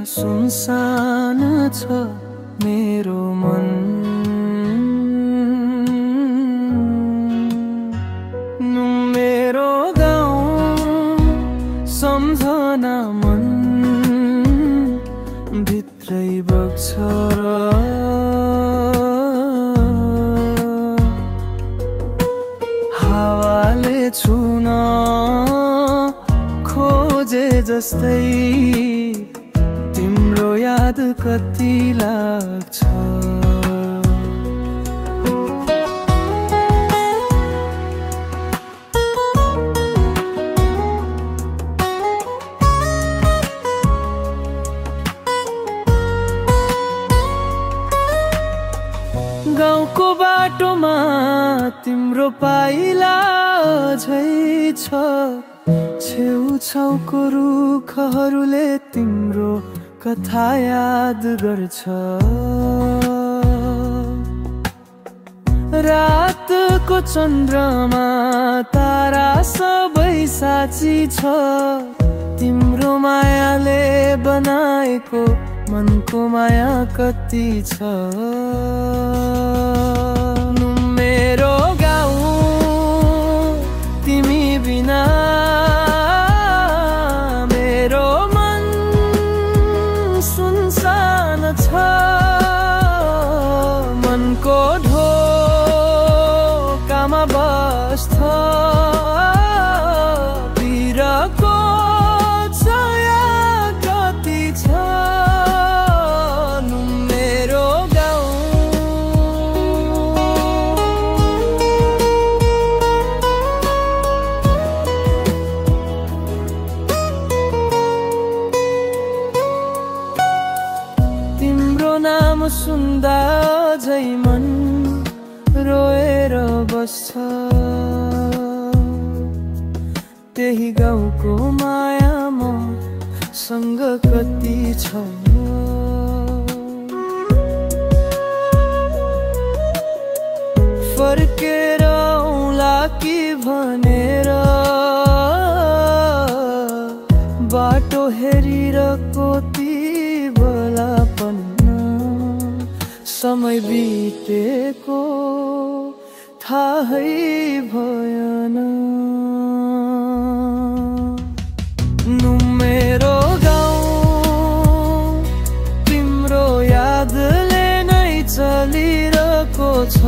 सुनसान छ मेरो मन। मेरो गाउँ सम्झना मन भित्रै बग्छ। हावाले छुन खोजे जस्तै तिम्रो याद कति लाग्छ। गाउँको बाटोमा तिम्रो पाइला झै छ। छेउछाउको रुखहरूले तिम्रो कथा याद गर्छ। रातको चन्द्रमा तारा सबै साँची छ। तिम्रो मायाले बनाएको मनको माया कति छ। मेरो गाउँ तिमी बिना मेरो मन सुनसान छ। मनको ढोकामा बस्छ पिरको छाया कति छ। सुन्दा झै मन रोएर बस्छ। त्यही गाउँको माया मसँग कति छ। फर्केर आउँला कि भनेर बाटो हेरिरहेको ती बेलापन समय बितेको थाहै भएन। मेरो गाउँ तिम्रो यादले नै चलिरहेको छ।